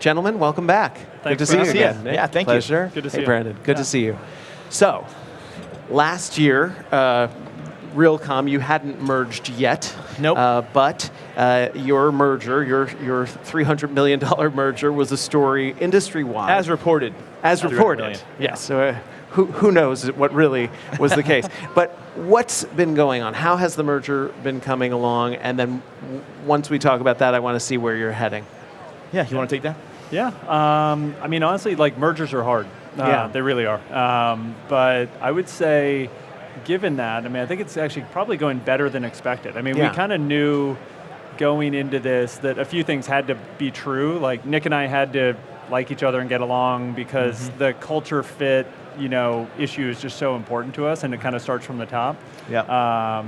Gentlemen, welcome back. Good to see you again. Yeah, thank you. Pleasure. Good to see you. you. Brandon, good to see you. So, last year, Realcomm, you hadn't merged yet. Nope. But your merger, your $300 million merger was a story industry-wide. As reported. As reported, yes. So, who knows what really was the case. But what's been going on? How has the merger been coming along? And then once we talk about that, I want to see where you're heading. Yeah, you want to take that? Yeah, I mean, honestly, like mergers are hard. They really are. But I would say, given that, I mean, I think it's actually probably going better than expected. I mean, we kind of knew going into this that a few things had to be true. Like Nick and I had to like each other and get along because the culture fit, issue is just so important to us, and it kind of starts from the top. Yeah.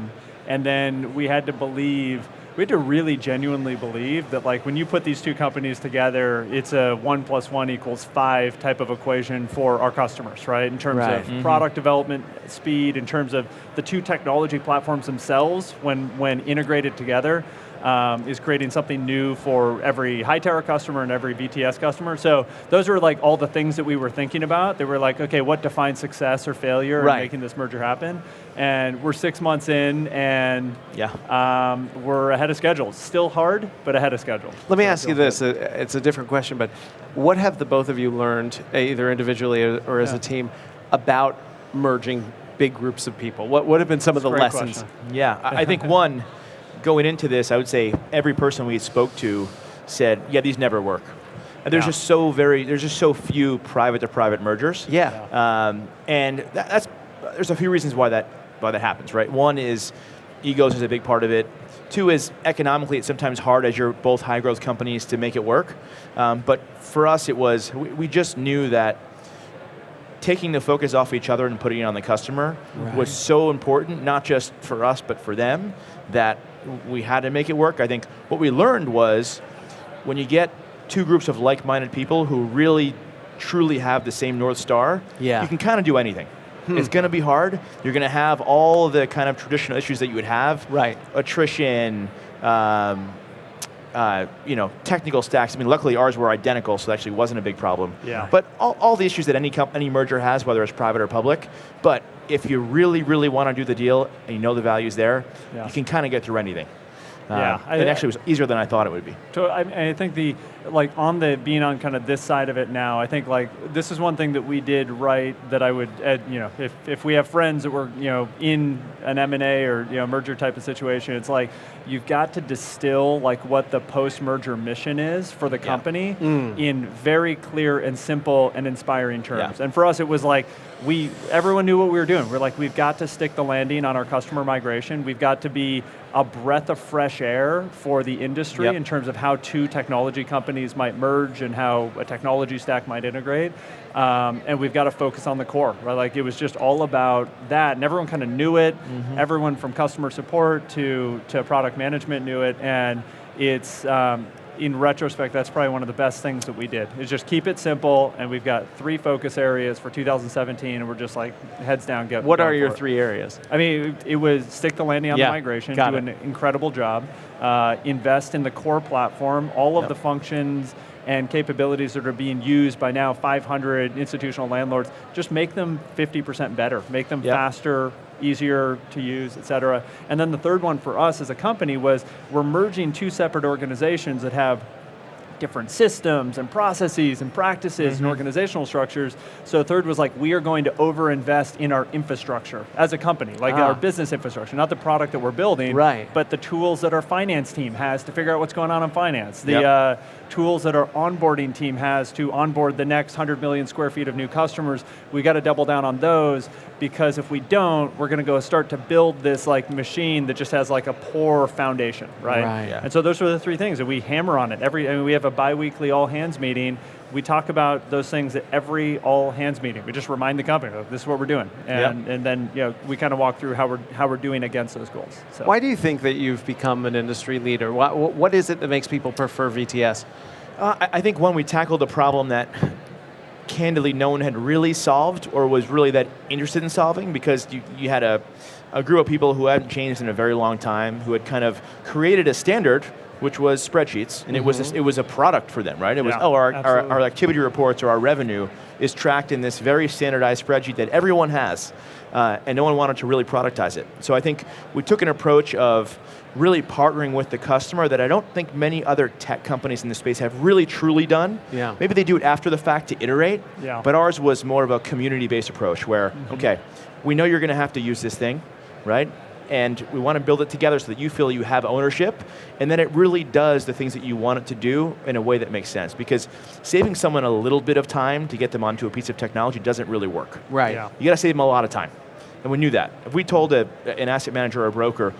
And then we had to really genuinely believe that like when you put these two companies together, it's a 1 + 1 = 5 type of equation for our customers, right? In terms of product development speed, in terms of the two technology platforms themselves, when integrated together, is creating something new for every high-tower customer and every VTS customer. So those are like all the things that we were thinking about. They were like, okay, what defines success or failure in making this merger happen? And we're 6 months in, and we're ahead of schedule. It's still hard, but ahead of schedule. Let me ask you this. It's a different question, but what have the both of you learned, either individually or as a team, about merging big groups of people? What have been some of the lessons? Question. Yeah, I think one, going into this, I would say every person we spoke to said, yeah, these never work. And there's just so few private-to-private mergers. Yeah. And there's a few reasons why that happens, right? One is egos is a big part of it. Two is economically it's sometimes hard as you're both high growth companies to make it work. But for us we just knew that taking the focus off each other and putting it on the customer was so important, not just for us but for them, that we had to make it work. I think what we learned was when you get two groups of like-minded people who really truly have the same North Star, you can kind of do anything. It's going to be hard. You're going to have all the kind of traditional issues that you would have. Right. Attrition, technical stacks. I mean, luckily ours were identical, so that actually wasn't a big problem. Yeah. But all the issues that any merger has, whether it's private or public. But if you really, really want to do the deal and you know the value's there, you can kind of get through anything. It actually was easier than I thought it would be. So I think being on kind of this side of it now, I think like this is one thing that we did right that I would, if we have friends that were in an M&A or merger type of situation, it's like you've got to distill like what the post-merger mission is for the company in very clear and simple and inspiring terms. And for us, it was like everyone knew what we were doing. We're like, we've got to stick the landing on our customer migration. We've got to be a breath of fresh air for the industry in terms of how two technology companies might merge and how a technology stack might integrate. And we've got to focus on the core, right? Like it was just all about that, and everyone kind of knew it. Everyone from customer support to product management knew it, and it's, in retrospect, that's probably one of the best things that we did, is just keep it simple, and we've got 3 focus areas for 2017, and we're just like, heads down, get What are your 3 areas? I mean, it was stick the landing on the migration, do an incredible job, invest in the core platform, all of the functions and capabilities that are being used by now 500 institutional landlords, just make them 50% better, make them faster, easier to use, et cetera. And then the third one for us as a company was we're merging 2 separate organizations that have different systems and processes and practices and organizational structures. So third was like, we are going to overinvest in our infrastructure as a company, like our business infrastructure, not the product that we're building, but the tools that our finance team has to figure out what's going on in finance, the tools that our onboarding team has to onboard the next 100 million square feet of new customers. We got to double down on those, because if we don't, we're going to go start to build this like machine that just has like a poor foundation, right? And so those are the 3 things that we hammer on it. We have a bi-weekly all hands meeting. We talk about those things at every all hands meeting. We just remind the company, this is what we're doing. And then we kind of walk through how we're doing against those goals. So. Why do you think that you've become an industry leader? What is it that makes people prefer VTS? I think one, we tackled a problem that candidly no one had really solved or was really that interested in solving, because you had a group of people who hadn't changed in a very long time, who had kind of created a standard which was spreadsheets, and it was a product for them, right? It was, absolutely. our activity reports or our revenue is tracked in this very standardized spreadsheet that everyone has, and no one wanted to really productize it. So I think we took an approach of really partnering with the customer that I don't think many other tech companies in the space have really truly done. Yeah. Maybe they do it after the fact to iterate, but ours was more of a community-based approach where, okay, we know you're going to have to use this thing, right? And we want to build it together so that you feel you have ownership, and then it really does the things that you want it to do in a way that makes sense. Because saving someone a little bit of time to get them onto a piece of technology doesn't really work. Right. Yeah. You got to save them a lot of time. And we knew that. If we told an asset manager or a broker,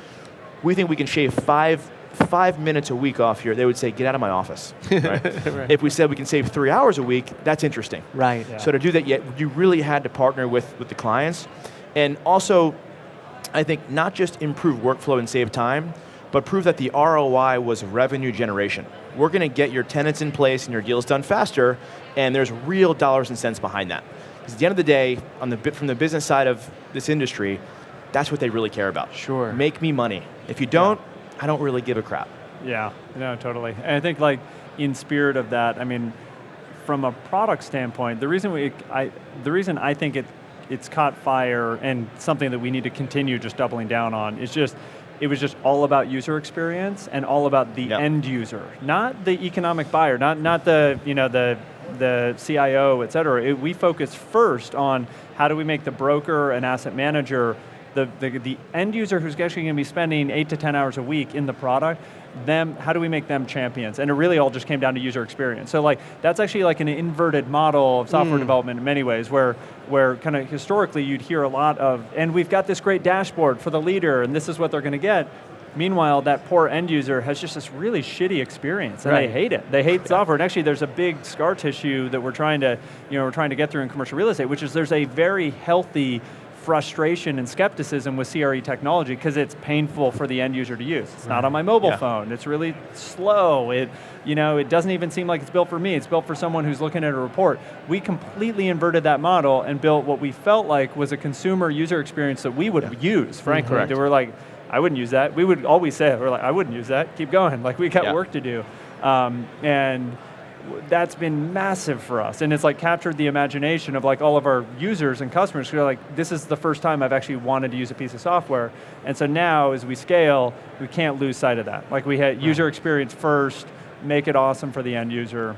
we think we can shave five minutes a week off here, they would say, get out of my office. Right? Right. If we said we can save 3 hours a week, that's interesting. Right. Yeah. So to do that, you really had to partner with the clients. And also, I think not just improve workflow and save time, but prove that the ROI was revenue generation. We're going to get your tenants in place and your deals done faster, and there's real dollars and cents behind that. Because at the end of the day, from the business side of this industry, that's what they really care about. Sure. Make me money. If you don't, I don't really give a crap. Yeah, no, totally. And I think like in spirit of that, I mean, from a product standpoint, the reason I think it's caught fire and something that we need to continue just doubling down on is just, it was just all about user experience and all about the end user, not the economic buyer, not the, the CIO, et cetera. We focus first on how do we make the broker and asset manager the end user who's actually going to be spending 8 to 10 hours a week in the product, how do we make them champions? And it really all just came down to user experience. So like, that's actually like an inverted model of software development in many ways, where kind of historically you'd hear a lot of, and we've got this great dashboard for the leader, and this is what they're going to get. Meanwhile, that poor end user has just this really shitty experience, and they hate it. They hate software. And actually, there's a big scar tissue that we're trying to get through in commercial real estate, which is there's a very healthy frustration and skepticism with CRE technology because it's painful for the end user to use. It's not on my mobile phone. It's really slow. It doesn't even seem like it's built for me. It's built for someone who's looking at a report. We completely inverted that model and built what we felt like was a consumer user experience that we would use, frankly. They were like, I wouldn't use that. We would always say it. We're like, I wouldn't use that. Keep going. Like, we got work to do. And that's been massive for us. And it's like captured the imagination of like all of our users and customers who are like, this is the first time I've actually wanted to use a piece of software. And so now as we scale, we can't lose sight of that. Like we had user experience first, make it awesome for the end user.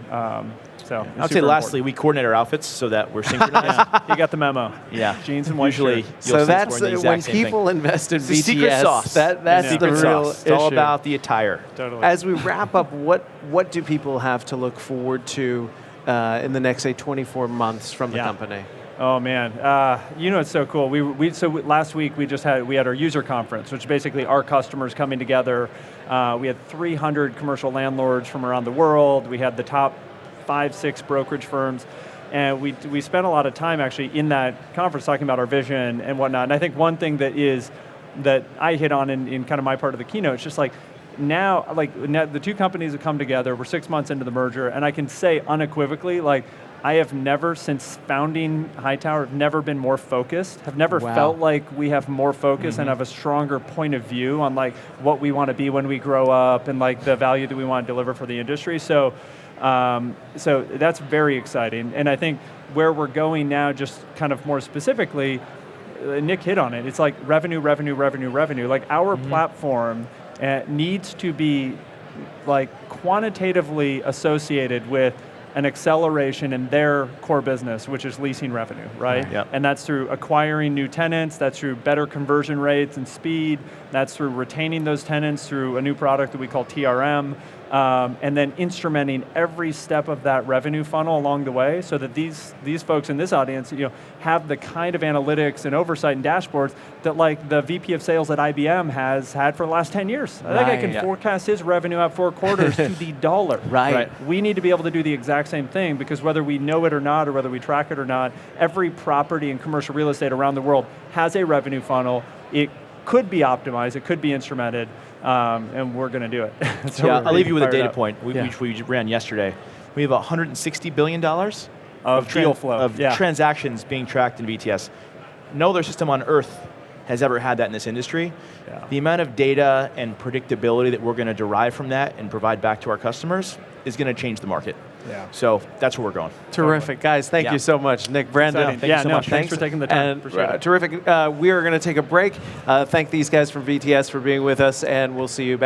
So I'd say lastly, we coordinate our outfits so that we're synchronized. You got the memo. Yeah. Jeans and white Usually, shirt. So that's when people invest in VTS, the secret sauce. That's the real issue. It's all about the attire. Totally. As we wrap up, what do people have to look forward to in the next, say, 24 months from the company? Oh man, it's so cool. Last week we had our user conference, which is basically our customers coming together. We had 300 commercial landlords from around the world. We had the top 5-6 brokerage firms, and we spent a lot of time actually in that conference talking about our vision and whatnot. And I think one thing that I hit on in kind of my part of the keynote, it's just like now the two companies have come together. We're 6 months into the merger, and I can say unequivocally, like, I have never, since founding Hightower, have never been more focused, have never felt like we have more focus and have a stronger point of view on like what we want to be when we grow up and like the value that we want to deliver for the industry. So that's very exciting. And I think where we're going now, just kind of more specifically, Nick hit on it. It's like revenue. Like our platform needs to be like quantitatively associated with an acceleration in their core business, which is leasing revenue, right? Yep. And that's through acquiring new tenants, that's through better conversion rates and speed, that's through retaining those tenants through a new product that we call TRM, and then instrumenting every step of that revenue funnel along the way so that these folks in this audience have the kind of analytics and oversight and dashboards that like the VP of sales at IBM has had for the last 10 years. I think I can forecast his revenue out 4 quarters to the dollar. Right. We need to be able to do the exact same thing because whether we know it or not, or whether we track it or not, every property in commercial real estate around the world has a revenue funnel. It could be optimized, it could be instrumented, and we're going to do it. So I'll leave you with a data point we ran yesterday. We have $160 billion of deal flow, of transactions being tracked in VTS. No other system on earth has ever had that in this industry. Yeah. The amount of data and predictability that we're going to derive from that and provide back to our customers is going to change the market. Yeah. So that's where we're going. Terrific. Guys, thank you so much. Nick, Brandon, thank you so much. Thanks for taking the time. And terrific. We are going to take a break. Thank these guys from VTS for being with us, and we'll see you back.